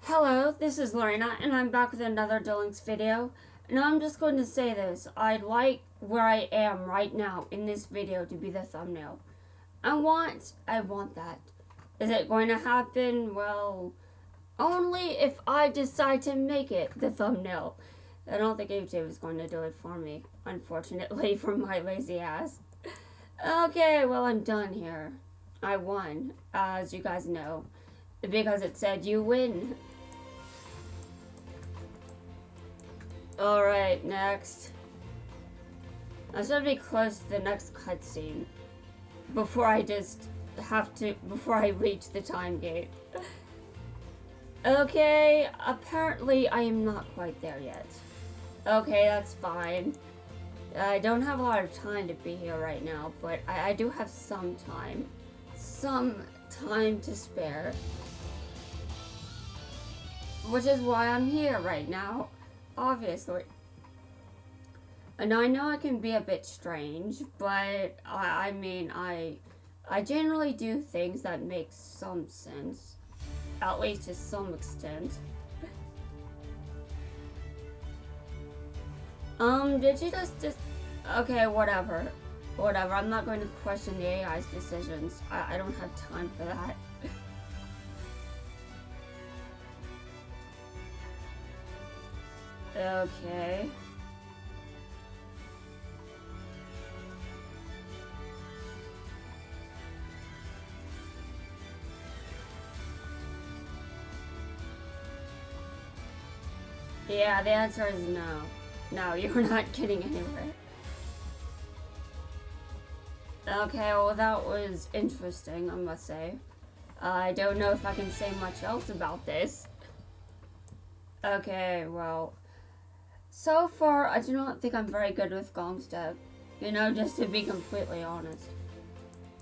Hello, this is Lorena, and I'm back with another Duelist video. And I'm just going to say this, I'd like where I am right now in this video to be the thumbnail. I want that. Is it going to happen? Well, only if I decide to make it the thumbnail. I don't think YouTube is going to do it for me, unfortunately, for my lazy ass. Okay, well, I'm done here. I won, as you guys know, because it said you win. Alright, next. I should be close to the next cutscene before I reach the time gate. Okay, apparently I am not quite there yet. Okay, that's fine. I don't have a lot of time to be here right now, but I do have some time. Some time to spare. Which is why I'm here right now. Obviously. And I know I can be a bit strange, but I mean, I generally do things that make some sense. At least to some extent. Did you just okay, whatever. Whatever, I'm not going to question the AI's decisions. I don't have time for that. Okay. Yeah, the answer is no. No, you're not getting anywhere. Okay, well that was interesting, I must say. I don't know if I can say much else about this. Okay, well... So far, I do not think I'm very good with Gong's deck. You know, just to be completely honest.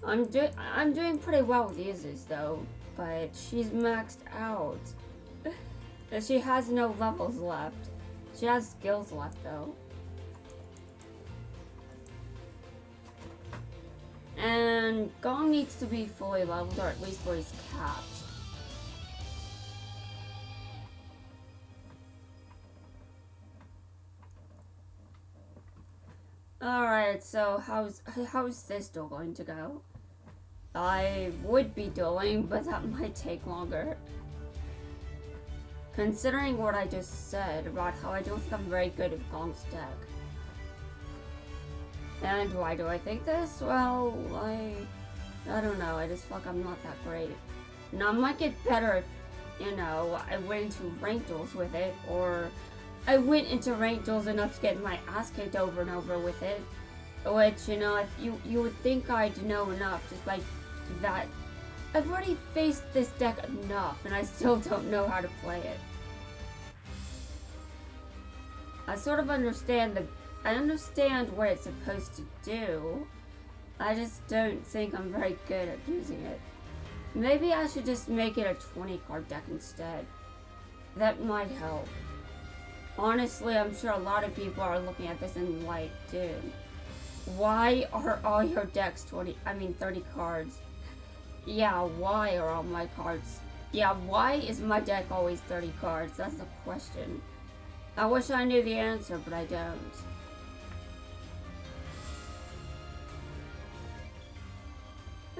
I'm doing pretty well with Yuzu's though, but she's maxed out. She has no levels left. She has skills left though. And Gong needs to be fully leveled, or at least where he's capped. Alright, so how's this duel going to go? I would be dueling, but that might take longer. Considering what I just said about how I don't think I'm very good at Gong's deck. And why do I think this? Well, I don't know, I just feel like I'm not that great. Now, I might get better if, you know, I went into ranked duels with it, or I went into ranked duels enough to get my ass kicked over and over with it. Which, you know, if you would think I'd know enough just by that. I've already faced this deck enough, and I still don't know how to play it. I sort of understand I understand what it's supposed to do. I just don't think I'm very good at using it. Maybe I should just make it a 20 card deck instead. That might help. Honestly, I'm sure a lot of people are looking at this and like, dude, why are all your decks 30 cards? Yeah, why are all my cards? Yeah, why is my deck always 30 cards? That's the question. I wish I knew the answer, but I don't.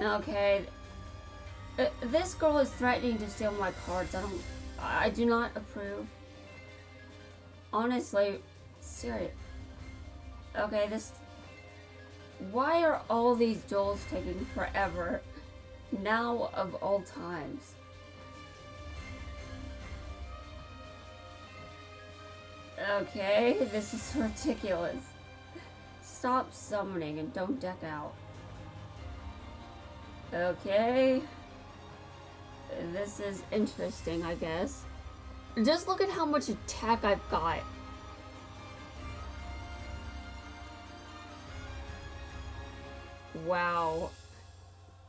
Okay. This girl is threatening to steal my cards. I do not approve. Honestly, serious. Okay, why are all these duels taking forever? Now of all times. Okay, this is ridiculous. Stop summoning and don't deck out. Okay. This is interesting, I guess. Just look at how much attack I've got. Wow.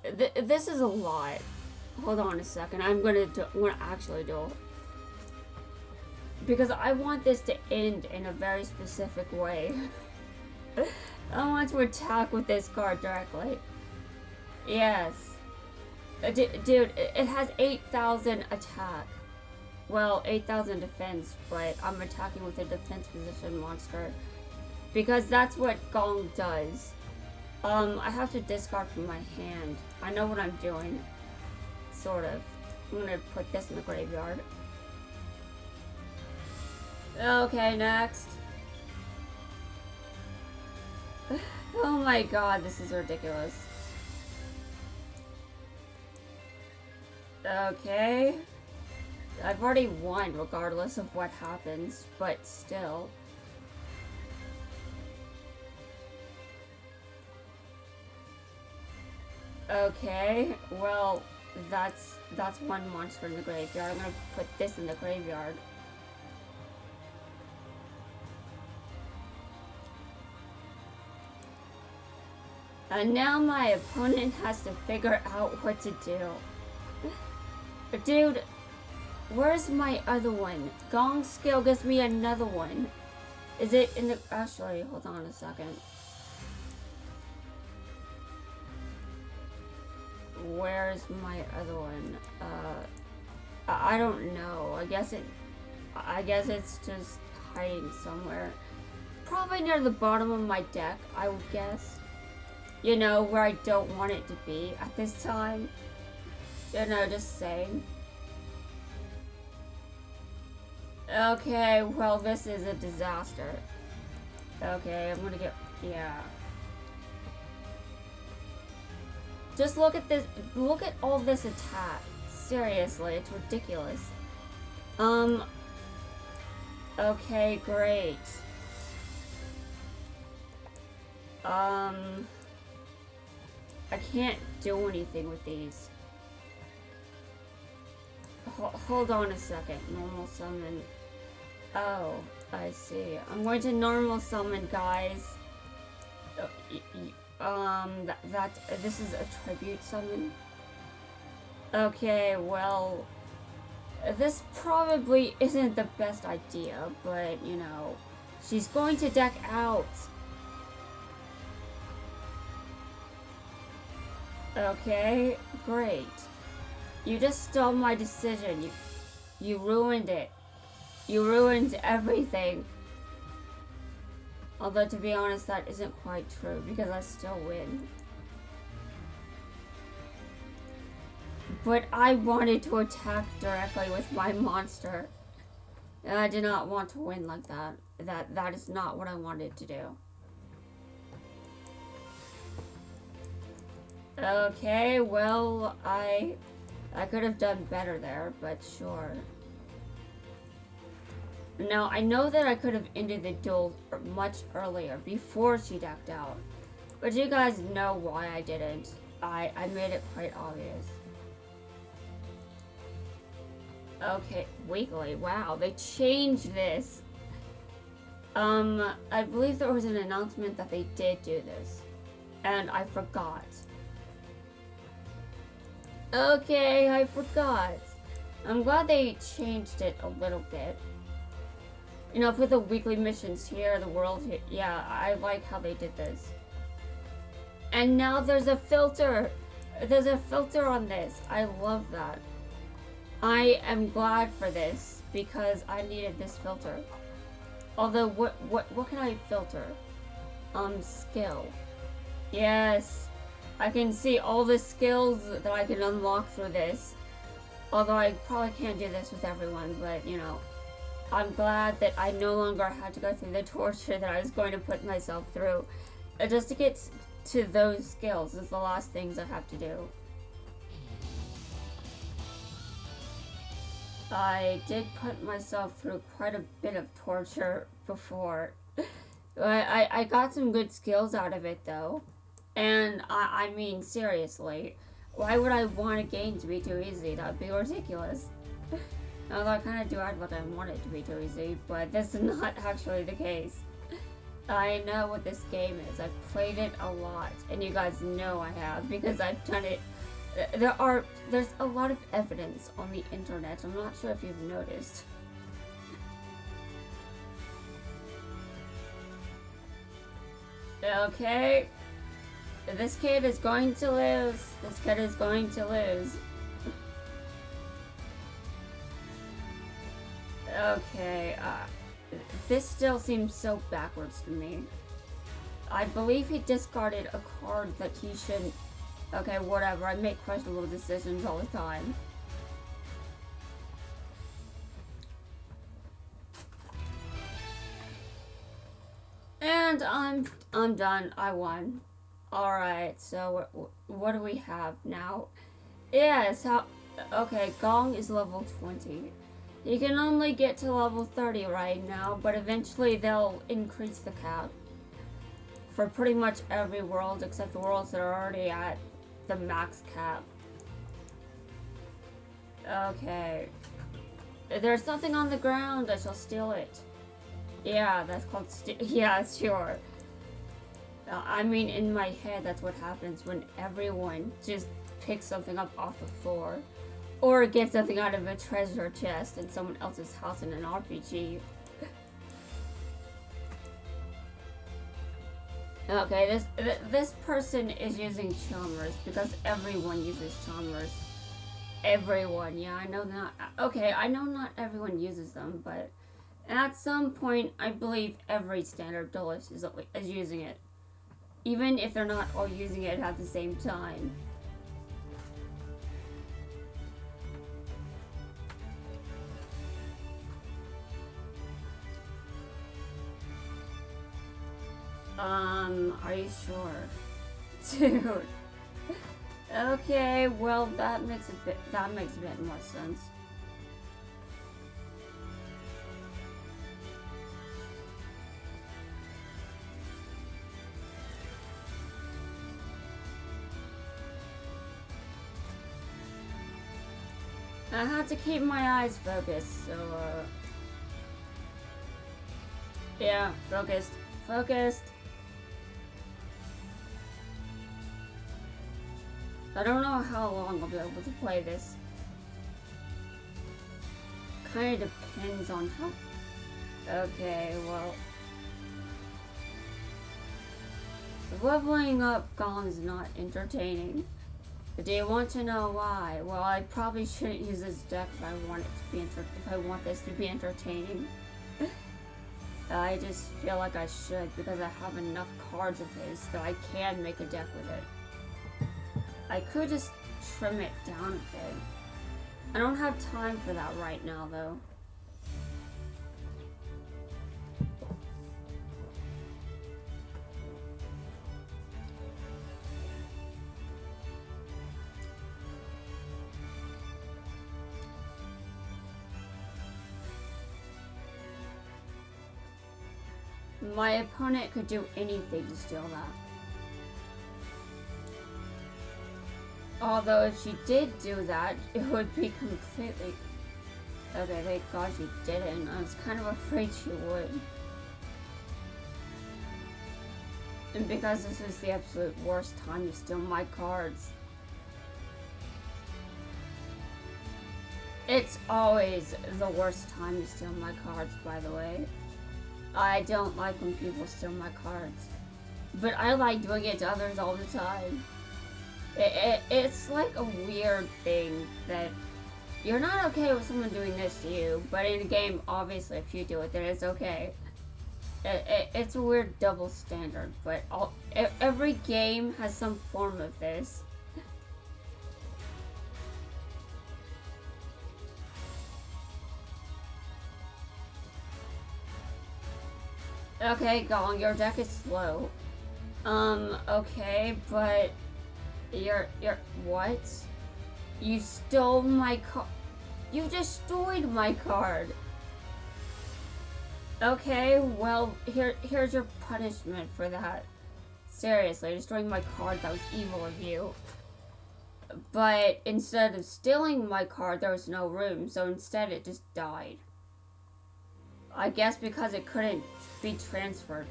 This is a lot. Hold on a second. I'm gonna actually duel. Because I want this to end in a very specific way. I want to attack with this card directly. Yes. Dude, it has 8,000 attack. well, 8,000 defense, but I'm attacking with a defense position monster. Because that's what Gong does. I have to discard from my hand. I know what I'm doing. Sort of. I'm gonna put this in the graveyard. Okay, next. Oh my god, this is ridiculous. Okay. I've already won regardless of what happens, but still. Okay, well, that's one monster in the graveyard. I'm gonna put this in the graveyard. And now my opponent has to figure out what to do. Dude, where's my other one? Gong skill gives me another one. Is it in the... Actually, hold on a second. Where's my other one? I don't know. I guess it's just hiding somewhere. Probably near the bottom of my deck, I would guess. You know, where I don't want it to be at this time. You know, just saying. Okay, well, this is a disaster. Okay, I'm gonna get... Yeah. Just look at this. Look at all this attack. Seriously, it's ridiculous. Okay, great. I can't do anything with these. Hold on a second. Normal summon. Oh, I see. I'm going to normal summon, guys. This is a tribute summon. Okay, well, this probably isn't the best idea, but, you know, she's going to deck out. Okay, great. You just stole my decision. You ruined it. You ruined everything. Although, to be honest, that isn't quite true, because I still win. But I wanted to attack directly with my monster. And I did not want to win like that. That is not what I wanted to do. Okay, well, I could have done better there, but sure. Now, I know that I could have ended the duel much earlier, before she decked out. But you guys know why I didn't. I made it quite obvious. Okay, weekly. Wow, they changed this. I believe there was an announcement that they did do this. And I forgot. Okay, I forgot. I'm glad they changed it a little bit. You know, put the weekly missions here, the world here. Yeah, I like how they did this. And now there's a filter. There's a filter on this. I love that. I am glad for this because I needed this filter. Although, what can I filter? Skill. Yes. I can see all the skills that I can unlock through this. Although I probably can't do this with everyone, but you know. I'm glad that I no longer had to go through the torture that I was going to put myself through. Just to get to those skills is the last things I have to do. I did put myself through quite a bit of torture before. I got some good skills out of it though. And I mean, seriously, why would I want a game to be too easy? That would be ridiculous. Although I kind of do act like I want it to be too easy, but that's not actually the case. I know what this game is. I've played it a lot, and you guys know I have because I've done it. There's a lot of evidence on the internet. I'm not sure if you've noticed. Okay. This kid is going to lose. This kid is going to lose. Okay, this still seems so backwards to me. I believe he discarded a card that he shouldn't. Okay, whatever. I make questionable decisions all the time. And I'm done. I won. All right. So what do we have now? Yes. How? Okay. Gong is level 20. You can only get to level 30 right now, but eventually they'll increase the cap for pretty much every world except the worlds that are already at the max cap. Okay. There's something on the ground. I shall steal it. Yeah, that's called yeah, sure. I mean, in my head, that's what happens when everyone just picks something up off the floor. Or gets something out of a treasure chest in someone else's house in an RPG. Okay, this person is using charmers because everyone uses charmers. Everyone, yeah, I know not. Okay, I know not everyone uses them, but at some point, I believe every standard duelist is using it. Even if they're not all using it at the same time. Are you sure? Dude. Okay, well that makes a bit more sense. I had to keep my eyes focused, so yeah, focused. I don't know how long I'll be able to play this. Kind of depends on how... Okay, well... Leveling up Gong's not entertaining. Do you want to know why? Well, I probably shouldn't use this deck if I want it to be if I want this to be entertaining. I just feel like I should because I have enough cards of his that I can make a deck with it. I could just trim it down a bit. I don't have time for that right now, though. My opponent could do anything to steal that. Although if she did do that, it would be completely... Okay, thank God she didn't. I was kind of afraid she would. And because this is the absolute worst time to steal my cards. It's always the worst time to steal my cards, by the way. I don't like when people steal my cards. But I like doing it to others all the time. It's like a weird thing that you're not okay with someone doing this to you, but in a game, obviously, if you do it, then it's okay. It's a weird double standard, but every game has some form of this. Okay, Gong, your deck is slow. Okay, but you're what? You stole my card. You destroyed my card. Okay, well, here's your punishment for that. Seriously, destroying my card, that was evil of you. But instead of stealing my card, there was no room, so instead it just died. I guess because it couldn't be transferred.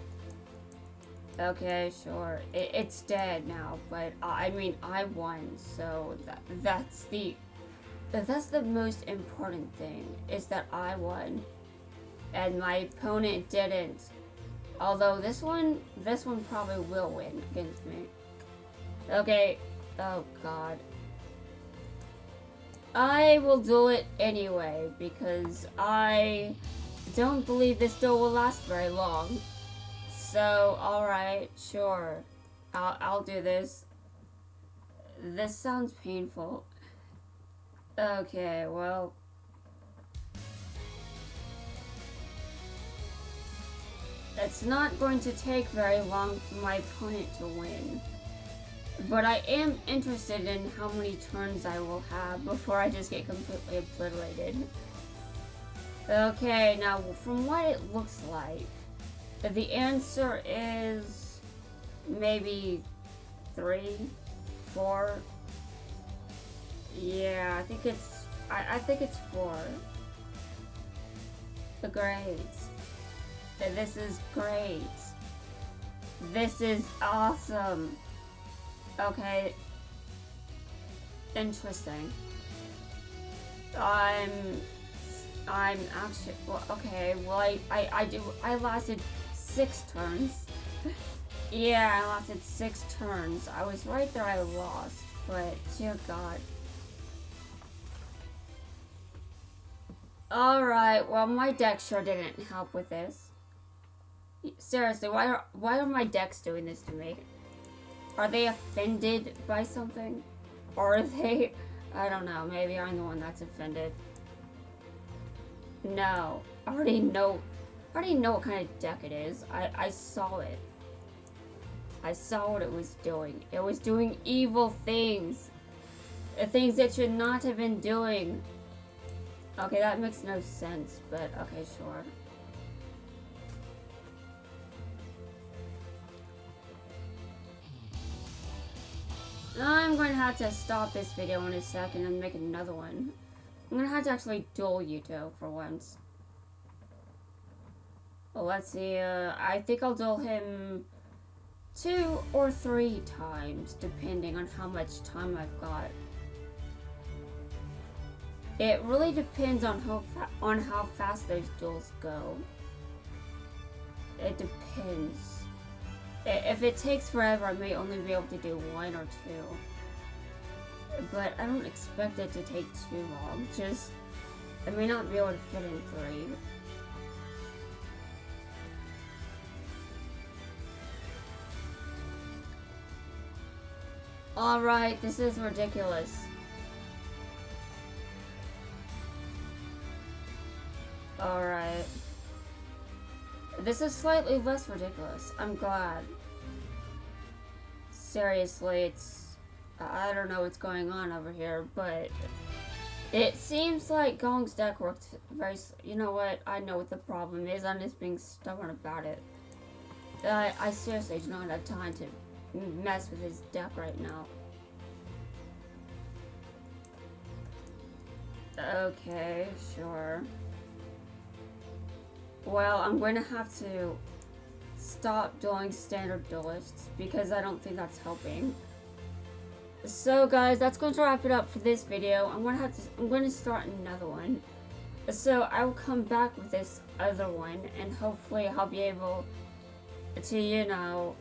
Okay, sure. It's dead now, but I mean, I won, so that's the most important thing, is that I won. And my opponent didn't. Although this one probably will win against me. Okay. Oh, God. I will do it anyway because I don't believe this duel will last very long. So, alright, sure. I'll do this. This sounds painful. Okay, well. It's not going to take very long for my opponent to win. But I am interested in how many turns I will have before I just get completely obliterated. Okay, now from what it looks like, the answer is maybe 3, 4. Yeah, I think it's 4. The grades. This is great. This is awesome. Okay. Interesting. I'm actually, well, okay, well, I lasted 6 turns. Yeah, I lasted 6 turns. I was right there, I lost, but dear God. Alright, well, my deck sure didn't help with this. Seriously, why are my decks doing this to me? Are they offended by something? Or are they, I don't know, maybe I'm the one that's offended. No, I already know what kind of deck it is. I saw it. I saw what it was doing. It was doing evil things. Things it should not have been doing. Okay, that makes no sense, but okay, sure. I'm going to have to stop this video in a second and make another one. I'm going to have to actually duel you two for once. Well, let's see, I think I'll duel him 2 or 3 times, depending on how much time I've got. It really depends on how fast those duels go. It depends. If it takes forever, I may only be able to do 1 or 2. But I don't expect it to take too long. Just, I may not be able to fit in 3. Alright, this is ridiculous. Alright. This is slightly less ridiculous. I'm glad. Seriously, it's... I don't know what's going on over here, but... It seems like Gong's deck worked very... You know what? I know what the problem is. I'm just being stubborn about it. I seriously do not have time to mess with his deck right now. Okay, sure. Well, I'm going to have to stop doing standard duelists because I don't think that's helping. So guys, that's going to wrap it up for this video. I'm going to start another one. So I will come back with this other one and hopefully I'll be able to, you know,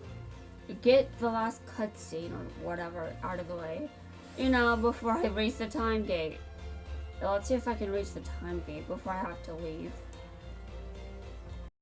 get the last cutscene or whatever out of the way, you know, before I reach the time gate. Let's see if I can reach the time gate before I have to leave.